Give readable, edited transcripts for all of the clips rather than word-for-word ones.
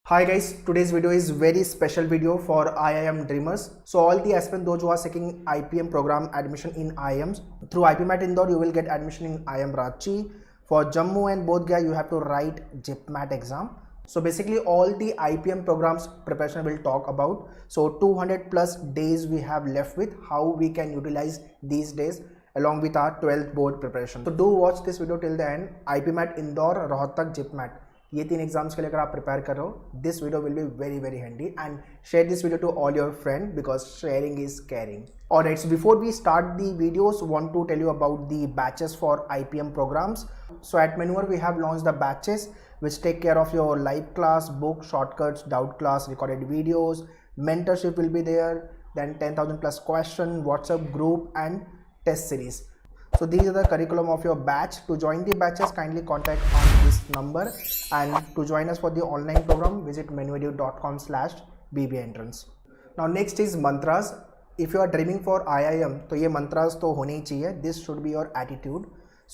Hi guys, today's video is very special video for IIM Dreamers. So all the aspirants those who are seeking IPM program admission in IIMs through IPMAT Indore, you will get admission in IIM Ranchi. For Jammu and Bodh Gaya, you have to write JIPMAT exam. So basically all the IPM programs preparation will talk about. So 200 plus days we have left with, how we can utilize these days along with our 12th board preparation. So do watch this video till the end. IPMAT Indore, Rohtak, JIPMAT. ये तीन exams के लिए अगर आप prepare कर रहे हो, this video will be very handy and share this video to all your friend because sharing is caring. Alright, so before we start the videos, want to tell you about the batches for IPM programs. So at Manure we have launched the batches which take care of your live class, book, shortcuts, doubt class, recorded videos, mentorship will be there, then 10,000 plus question, WhatsApp group and test series. So these are the curriculum of your batch. To join the batches, kindly contact on this number, and to join us for the online program, visit menuedu.com/bbentrance. Now next is mantras. If you are dreaming for IIM, तो ये mantras तो होने ही चाहिए. This should be your attitude.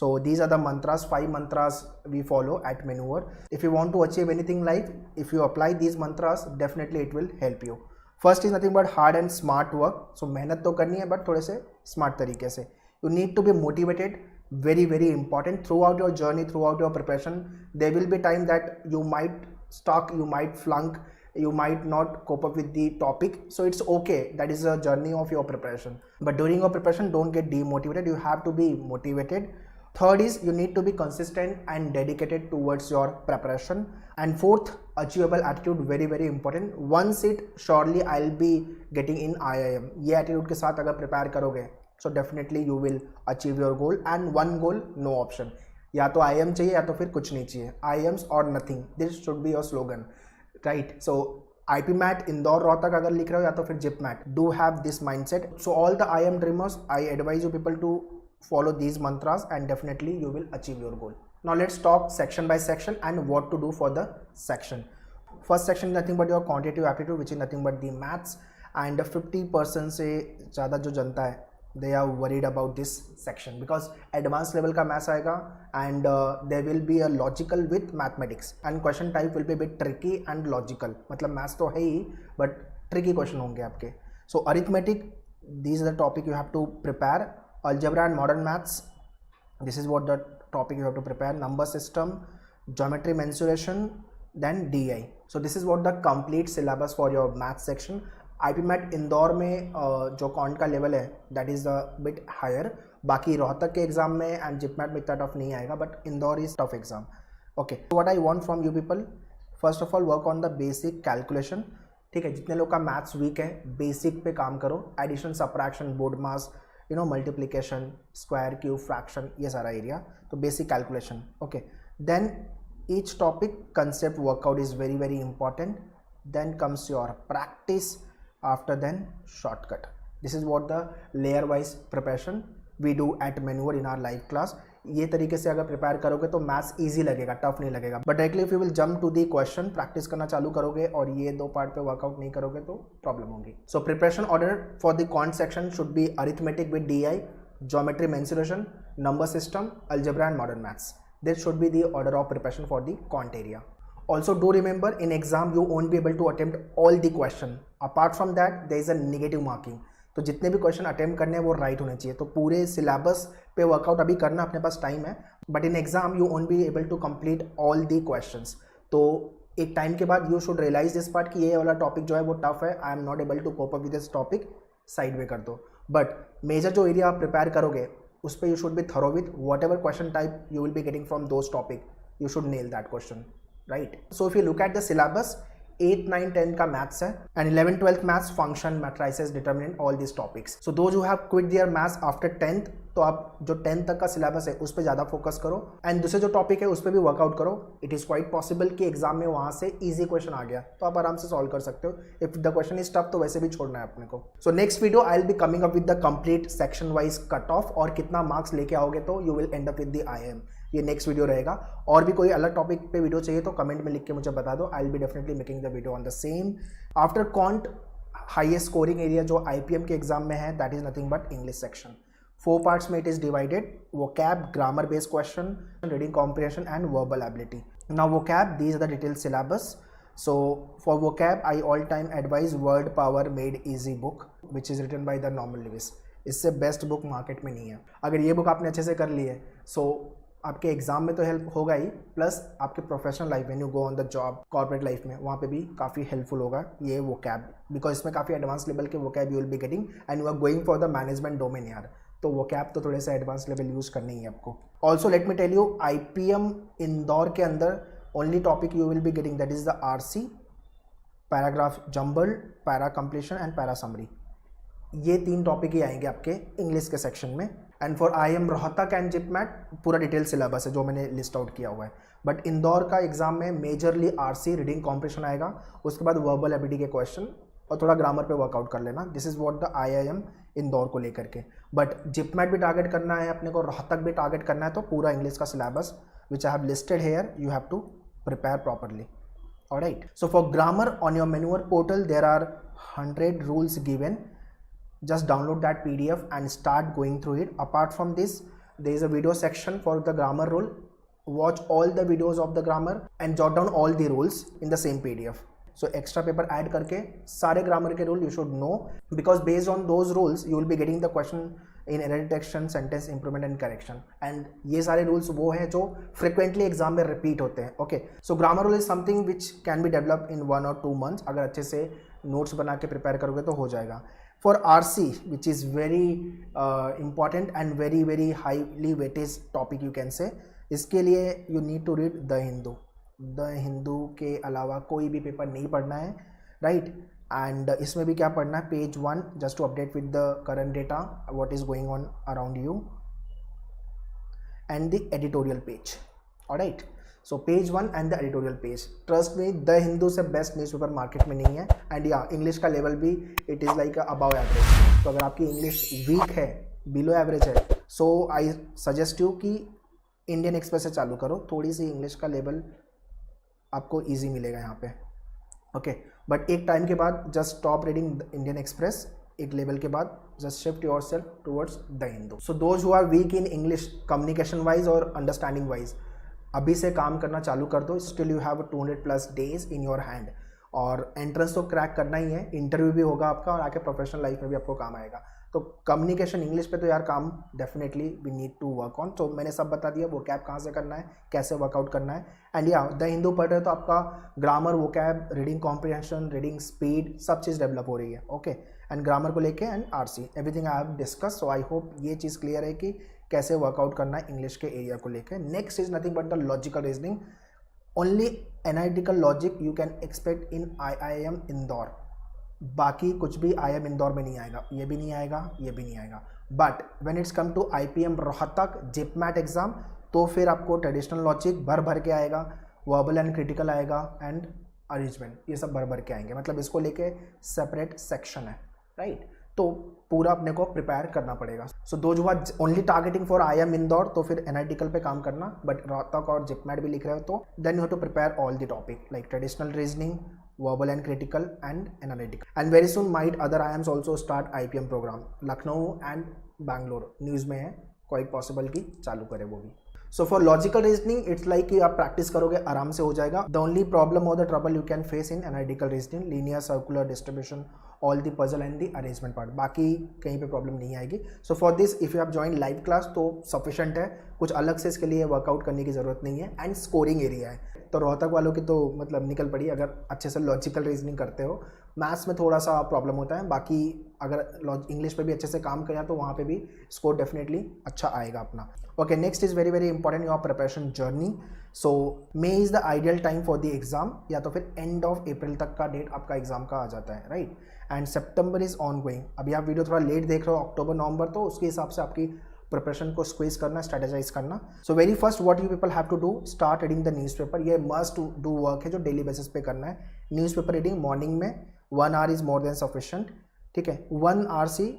So these are the mantras, 5 mantras we follow at Manure. If you want to achieve anything in life, if you apply these mantras, definitely it will help you. First is nothing but hard and smart work. So मेहनत तो करनी है but थोड़े से smart तरीके से. You need to be motivated, very important. Throughout your journey, throughout your preparation, there will be time that you might stuck, you might flunk, you might not cope up with the topic. So it's okay, that is a journey of your preparation. But during your preparation, don't get demotivated. You have to be motivated. Third is you need to be consistent and dedicated towards your preparation. And fourth, achievable attitude, very important. One seat surely I'll be getting in IIM. ये attitude के साथ अगर prepare करोगे, so definitely you will achieve your goal. And one goal, no option. या तो IIM चाहिए या तो फिर कुछ नहीं चाहिए. IIMs or nothing. This should be your slogan, right? So IPMAT Indore Rohtak अगर लिख रहे हो या तो फिर JIPMAT, do have this mindset. So all the IIM dreamers, I advise you people to follow these mantras and definitely you will achieve your goal. Now let's talk section by section and what to do for the section. First section is nothing but your quantitative aptitude, which is nothing but the maths, and 50% से ज़्यादा जो जनता है, they are worried about this section because advanced level का maths आएगा and there will be a logical with mathematics and question type will be a bit tricky and logical. मतलब maths तो है ही but tricky question होंगे आपके. So arithmetic, these are the topic you have to prepare. Algebra and modern maths, this is what the topic you have to prepare. Number system, geometry mensuration, then DI. So this is what the complete syllabus for your maths section. IPMAT Indore में जो can't का level है that is a bit higher. बाकी रोहतक के exam में and जिपमैट में इतना tough नहीं आएगा but Indore is tough exam. Okay, what I want from you people, first of all work on the basic calculation. ठीक है, जितने लोग का मैथ्स वीक है बेसिक पे काम करो. Addition, subtraction, BODMAS, multiplication, square, cube, fraction, ये सारा एरिया. तो basic calculation. Okay, then each topic concept workout is very important. Then comes your practice. After then shortcut. This is what the layer wise preparation we do at Manure in our live class. ये तरीके से अगर prepare करोगे तो maths easy लगेगा, tough नहीं लगेगा. But directly if you will jump to the question, practice करना चालू करोगे और ये दो पार्ट पे वर्कआउट नहीं करोगे तो प्रॉब्लम होगी. So preparation order for the quant section should be arithmetic with DI, geometry mensuration, number system, algebra and modern maths. This should be the order of preparation for the quant area. Also do remember, in exam you won't be able to attempt all the question. Apart from that there is a negative marking. तो जितने भी question attempt करने हैं वो right होने चाहिए. तो पूरे सिलेबस पे वर्कआउट अभी करना, अपने पास टाइम है, but in exam you won't be able to complete all the questions. तो एक टाइम के बाद you should realise this part कि ये वाला टॉपिक जो है वो टफ है, I am not able to cope up with this topic, side में कर दो. बट मेजर जो एरिया आप प्रिपेयर करोगे उस पर you should be thorough with whatever question type you will be getting from those topic, you should nail that question. Right, so if you look at the syllabus, 8, 9, 10 का maths है and 11, 12th maths, function, matrices, determinant, all these topics. So those who have quit their maths after 10th, तो आप जो 10th तक का syllabus है उस पर ज़्यादा फोकस करो एंड दूसरे जो टॉपिक है उस पर भी वर्कआउट करो. इट इज़ क्वाइट पॉसिबल कि एग्जाम में वहाँ से इजी क्वेश्चन आ गया तो आप आराम से सॉल्व कर सकते हो. If the question is tough तो वैसे भी छोड़ना है अपने को. So next video I will be coming up with the complete section wise cut off और कितना मार्क्स लेके आओगे तो you will and up with the IIM. ये नेक्स्ट वीडियो रहेगा. और भी कोई अलग टॉपिक पे वीडियो चाहिए तो कमेंट में लिख के मुझे बता दो. I will be definitely making the video on the same. After कॉन्ट हाईएस्ट स्कोरिंग एरिया जो IPM के एग्जाम में है that is nothing but English section. 4 parts में it is divided. Vocab, grammar based question, reading comprehension and verbal ability. Now vocab, these are the detailed syllabus. So for vocab, I all time advise Word Power Made Easy book, which is written by the Norman Lewis. इससे best book market में नहीं है. अगर ये book आपने अच्छे से कर ली है, सो आपके एग्जाम में तो हेल्प होगा ही, प्लस आपके प्रोफेशनल लाइफ में, you go on the job, corporate life में, वहाँ पे भी काफ़ी हेल्पफुल होगा ये vocab, बिकॉज इसमें काफ़ी एडवांस लेवल के vocab you will be getting and you are going for the management domain यार. तो vocab तो थोड़े से एडवांस लेवल यूज़ करनी ही है आपको. Also let me tell you, IPM Indore के अंदर only topic you will be getting that is the RC, paragraph jumble, para completion and para summary. ये 3 टॉपिक ही आएंगे आपके इंग्लिश के सेक्शन में. And for IIM Rohtak and JIPMAT पूरा detail syllabus है जो मैंने लिस्ट आउट किया हुआ है. बट इंदौर का एग्जाम में मेजरली RC रीडिंग कॉम्पिटिशन आएगा, उसके बाद वर्बल एबिलिटी के क्वेश्चन और थोड़ा ग्रामर पे वर्कआउट कर लेना. This is what the IIM Indore को लेकर के. बट जिपमैट भी टारगेट करना है अपने को, रोहतक भी टारगेट करना है, तो पूरा इंग्लिश का syllabus which I have listed here you have to prepare properly. Alright, so for grammar on your Maneuver portal there are 100 rules given. Just download that PDF and start going through it. Apart from this, there is a video section for the grammar rule. Watch all the videos of the grammar and jot down all the rules in the same PDF. So extra paper add करके सारे grammar के rule you should know, because based on those rules you will be getting the question in error detection, sentence improvement and correction. And ये सारे rules वो हैं जो frequently exam में repeat होते हैं. Okay, so grammar rule is something which can be developed in 1 or 2 months. अगर अच्छे से notes बना के prepare करोगे तो हो जाएगा. For RC, which is very important and very very highly weighted topic you can say, इसके लिए you need to read The Hindu. The Hindu के अलावा कोई भी पेपर नहीं पढ़ना है, राइट. एंड इसमें भी क्या पढ़ना है, page 1 just to update with the current data what is going on around you, and the editorial page. Alright, so page 1 and the editorial page. Trust me, the Hindu से best newspaper market में नहीं है. And या English का level भी it is like above average. तो अगर आपकी इंग्लिश वीक है, बिलो एवरेज है, सो आई सजेस्ट यू कि इंडियन एक्सप्रेस से चालू करो. थोड़ी सी इंग्लिश का लेवल आपको इजी मिलेगा यहाँ पे. ओके, बट एक टाइम के बाद just stop reading Indian Express. एक लेवल के बाद just shift yourself towards the Hindu. So those who are weak in English communication wise और अंडरस्टैंडिंग वाइज, अभी से काम करना चालू कर दो. Still you have 200+ days in your hand. और एंट्रेंस तो क्रैक करना ही है, इंटरव्यू भी होगा आपका और आके प्रोफेशनल लाइफ में भी आपको काम आएगा. तो कम्युनिकेशन इंग्लिश पे तो यार काम definitely we need to work on. तो मैंने सब बता दिया, vocab कहाँ से करना है, कैसे वर्कआउट करना है. एंड या द हिंदू पढ़ रहे हो तो आपका grammar, vocab, reading comprehension, reading speed सब चीज़ डेवलप हो रही है. ओके, एंड ग्रामर को लेके and RC everything I have discuss. So I hope ये चीज़ क्लियर है कि कैसे वर्कआउट करना है इंग्लिश के एरिया को लेकर. Next is nothing but the logical reasoning. Only analytical logic you can expect in IIM Indore. बाकी कुछ भी IIM इंदौर में नहीं आएगा, ये भी नहीं आएगा, ये भी नहीं आएगा. But when it's come to IPM Rohtak JIPMAT exam, तो फिर आपको ट्रेडिशनल लॉजिक भर भर के आएगा, वर्बल एंड क्रिटिकल आएगा, एंड अरेंजमेंट, ये सब भर भर के आएंगे. मतलब इसको लेके सेपरेट सेक्शन है, राइट. तो पूरा अपने को प्रिपेयर करना पड़ेगा. सो दो जो only targeting for IIM Indore, तो फिर एनालिटिकल पे काम करना. बट रोहतक और जिपमैट भी लिख रहे हो तो then you have to prepare all the topic like traditional reasoning, verbal and critical and analytical. And very soon might other IIMs also start IPM program. Lucknow and Bangalore news में है, क्वाइट पॉसिबल कि चालू करे वो भी. So for logical reasoning it's like कि आप practice करोगे आराम से हो जाएगा. द ओनली प्रॉब्लम और the trouble you can face in analytical reasoning, linear, circular, distribution, all the puzzle and the arrangement part. बाकी कहीं पे प्रॉब्लम नहीं आएगी. So for this if you have join live class तो sufficient है, कुछ अलग से इसके लिए वर्कआउट करने की ज़रूरत नहीं है. एंड स्कोरिंग एरिया है, तो रोहतक वालों की तो मतलब निकल पड़ी अगर अच्छे से लॉजिकल रीजनिंग करते हो. मैथ्स में थोड़ा सा प्रॉब्लम होता है, बाकी अगर इंग्लिश पे भी अच्छे से काम करें तो वहाँ पे भी स्कोर डेफिनेटली अच्छा आएगा अपना. Okay, next is very very important your preparation journey. So may is the ideal time for the exam, या तो फिर एंड ऑफ अप्रैल तक का डेट आपका एग्जाम का आ जाता है, right. And September is on going. अभी आप वीडियो थोड़ा लेट देख रहे हो, अक्टूबर नवंबर, तो उसके हिसाब से आपकी प्रिपरेशन को स्क्वीज करना, स्ट्रेटेजाइज करना. So very first what you people have to do, start reading the newspaper. ये मस्ट डू वर्क है जो डेली बेसिस पे करना है. न्यूज़पेपर रीडिंग मॉर्निंग में 1 our is more than sufficient, ठीक है. 1 RC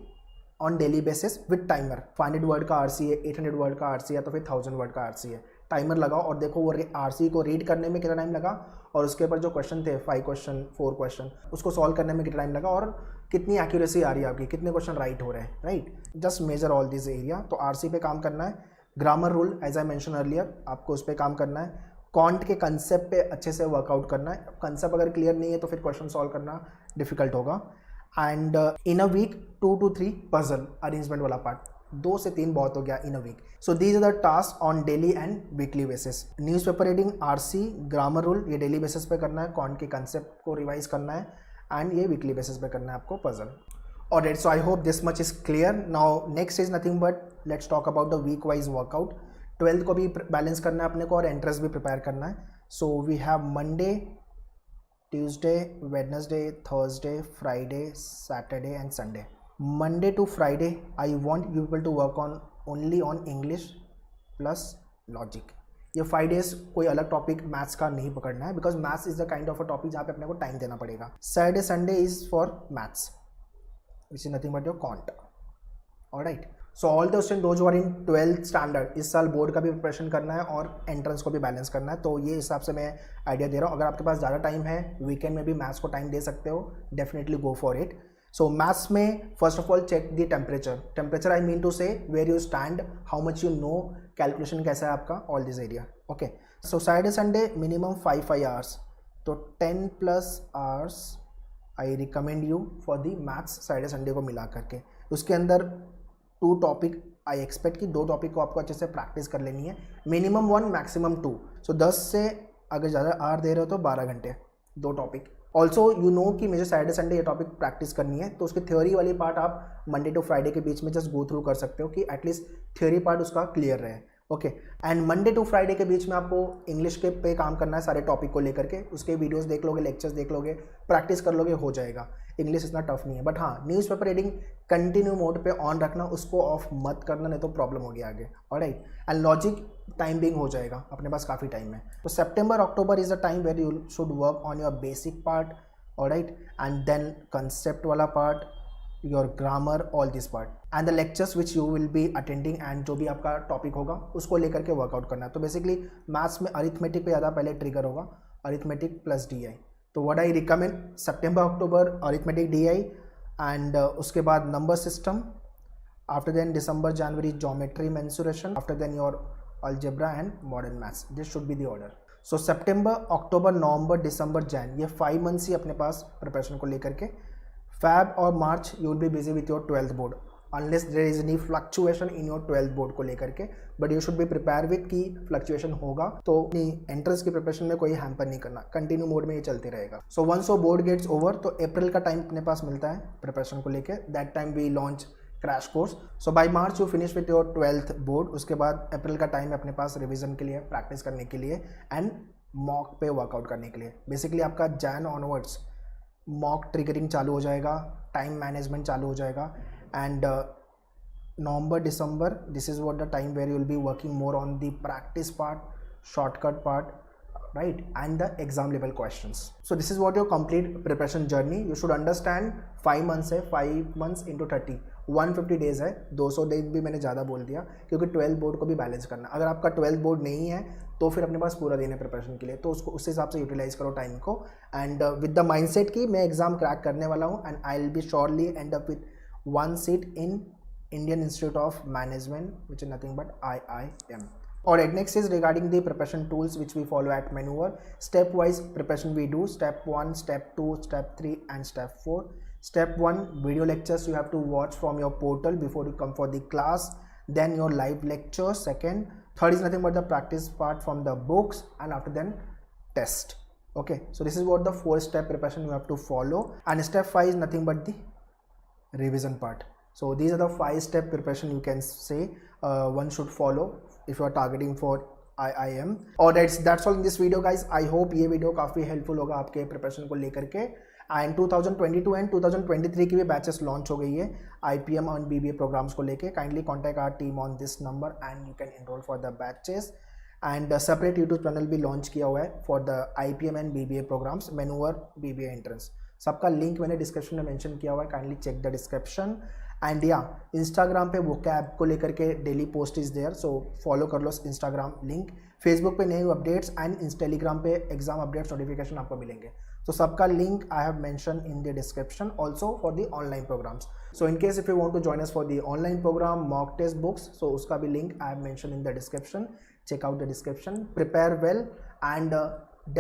on daily basis with timer. 500 word का RC है, 800 वर्ड का RC है, तो फिर 1000 वर्ड का RC है. टाइमर लगाओ और देखो वो RC को रीड करने में कितना टाइम लगा, और उसके ऊपर जो क्वेश्चन थे 5 क्वेश्चन 4 क्वेश्चन, उसको सॉल्व करने में कितना टाइम लगा और कितनी एक्यूरेसी आ रही है आपकी, कितने क्वेश्चन राइट हो रहे हैं, right. Just major all this area. तो RC पे काम करना है. Grammar rule as I mention earlier आपको उस पर काम करना है. कॉन्ट के कंसेप्ट पे अच्छे से वर्कआउट करना है. कंसेप्ट अगर क्लियर नहीं है तो फिर क्वेश्चन सॉल्व करना डिफिकल्ट होगा. And in a week 2 to 3 puzzle arrangement वाला पार्ट, 2 से 3 बहुत हो गया in a week. So these are the task on daily and weekly basis. Newspaper reading, RC, grammar rule, ये डेली बेसिस पे करना है. कॉन्ट के कंसेप्ट को रिवाइज करना है एंड ये वीकली बेसिस पे करना है आपको puzzle. Alright, so I hope this much is clear. Now next is nothing but let's talk about the week wise workout. 12th को भी बैलेंस करना है अपने को और एंट्रेंस भी प्रिपेयर करना है. So we have Monday, Tuesday, Wednesday, Thursday, Friday, Saturday and Sunday. Monday to Friday I want you people to work on only on English plus logic. ये 5 डेज कोई अलग टॉपिक मैथ्स का नहीं पकड़ना है, because maths is the kind of a topic जहाँ पे अपने को टाइम देना पड़ेगा. Saturday Sunday is for maths, which is nothing but your quant. Alright, so all the students those who are in 12th standard, इस साल board का भी प्रिपरेशन करना है और एंट्रेंस को भी बैलेंस करना है. तो ये हिसाब से मैं आइडिया दे रहा हूँ. अगर आपके पास ज़्यादा टाइम है, वीकेंड में भी मैथ्स को टाइम दे सकते हो, definitely go for it. So maths में first of all check the temperature I mean to say where you stand, how much you know, calculation कैसा है आपका, all this area. Okay, so Saturday Sunday minimum 5 hours, तो 10+ hours I recommend you for the maths Saturday Sunday को मिला करके. उसके अंदर 2 topic I expect कि 2 टॉपिक को आपको अच्छे से प्रैक्टिस कर लेनी है, मिनिमम 1 मैक्सिमम 2. सो 10 से अगर ज़्यादा आवर दे रहे हो तो 12 घंटे 2 टॉपिक. ऑल्सो यू नो कि मुझे सैटरडे संडे ये टॉपिक प्रैक्टिस करनी है, तो उसके थ्योरी वाली पार्ट आप मंडे टू फ्राइडे के बीच में जस्ट गो थ्रू कर सकते हो कि एटलीस्ट थ्योरी पार्ट उसका क्लियर रहे. Okay, and Monday to Friday के बीच में आपको इंग्लिश के पे काम करना है सारे टॉपिक को लेकर के. उसके वीडियोस देख लोगे, लेक्चर्स देख लोगे, प्रैक्टिस कर लोगे, हो जाएगा. इंग्लिश इतना टफ नहीं है. बट हाँ, न्यूज़पेपर रीडिंग कंटिन्यू मोड पे ऑन रखना, उसको ऑफ मत करना, नहीं तो प्रॉब्लम होगी आगे. Alright, and logic time being हो जाएगा, अपने पास काफ़ी टाइम है. तो September October is the time where you should work on your basic part. Alright, and then concept वाला part, your grammar, all this part and the lectures which you will be attending, and जो भी आपका topic होगा उसको लेकर के workout करना है. तो बेसिकली मैथ्स में अरिथमेटिक पे ज़्यादा पहले ट्रिगर होगा, अरिथमेटिक प्लस DI. तो what I recommend, September October arithmetic DI, and उसके बाद number system. After then December January geometry mensuration, after then your algebra and modern maths. This should be the order. So September October November December Jan, ये 5 months ही अपने पास preparation को लेकर के. Feb और March you will be busy with your 12th board, unless there is any fluctuation in your 12th board को लेकर के. But you should be prepare with कि फ्लक्चुएशन होगा, तो अपनी एंट्रेंस की प्रिपरेशन में कोई हैम्पर नहीं करना, कंटिन्यू मोड में ये चलते रहेगा. सो वंस वो बोर्ड गेट्स ओवर, तो अप्रैल का टाइम अपने पास मिलता है प्रिपरेशन को लेकर. That time we launch crash course. So by March you finish with your 12th board. उसके बाद अप्रैल का टाइम अपने पास रिविजन के लिए, प्रैक्टिस करने के लिए एंड मॉक पे वर्कआउट करने के लिए. बेसिकली आपका जैन ऑनवर्ड्स मॉक ट्रिगरिंग चालू हो जाएगा, टाइम मैनेजमेंट चालू हो जाएगा. And November December, this is what the time where you will be working more on the practice part, shortcut part, right, and the exam level questions. So this is what your complete preparation journey. You should understand 5 months है, 5 months into 30, 150 days है. 200 दिन भी मैंने ज़्यादा बोल दिया क्योंकि 12th board को भी बैलेंस करना. अगर आपका 12th बोर्ड नहीं है तो फिर अपने पास पूरा दिन है प्रिपरेशन के लिए, तो उसको उस हिसाब से यूटिलाइज करो टाइम को. एंड विद द माइंडसेट कि मैं एग्जाम क्रैक करने वाला हूँ, and I will be surely and up with 1 seat in Indian Institute of Management, which is nothing but IIM. Alright, next is regarding the preparation tools which we follow at Maneuver. Step-wise preparation we do. Step 1, Step 2, Step 3 and Step 4. Step 1, video lectures you have to watch from your portal before you come for the class. Then your live lecture. Second, third is nothing but the practice part from the books, and after then test. Okay, so this is what the 4-step preparation you have to follow, and Step 5 is nothing but the revision part. So these are the 5-step preparation you can say one should follow if you are targeting for IIM. Alright, that's all in this video guys. I hope ये video काफ़ी helpful होगा आपके preparation को लेकर के. And 2022 and 2023 की भी batches launch हो गई है IPM और BBA प्रोग्राम्स को लेके. Kindly contact our team on this number and you can enrol for the batches. And separate YouTube channel भी लॉन्च किया हुआ है for the IPM and BBA programmes, Maneuver BBA entrance. सबका link मैंने description में mention किया हुआ है, kindly check the description. And या इंस्टाग्राम पे vocab को लेकर के daily post is there, so follow कर लो इंस्टाग्राम लिंक. फेसबुक पे नए अपडेट्स एंड इंस्टाग्राम पे एग्जाम अपडेट्स नोटिफिकेशन आपको मिलेंगे. तो सबका link I have mention in the description also for the online programmes. So in case if you want to join us for the online programme mock test books, so उसका भी link I have mention in the description. check out the description. Prepare well and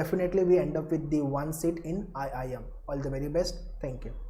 definitely we end up with the one seat in IIM. All the very best. Thank you.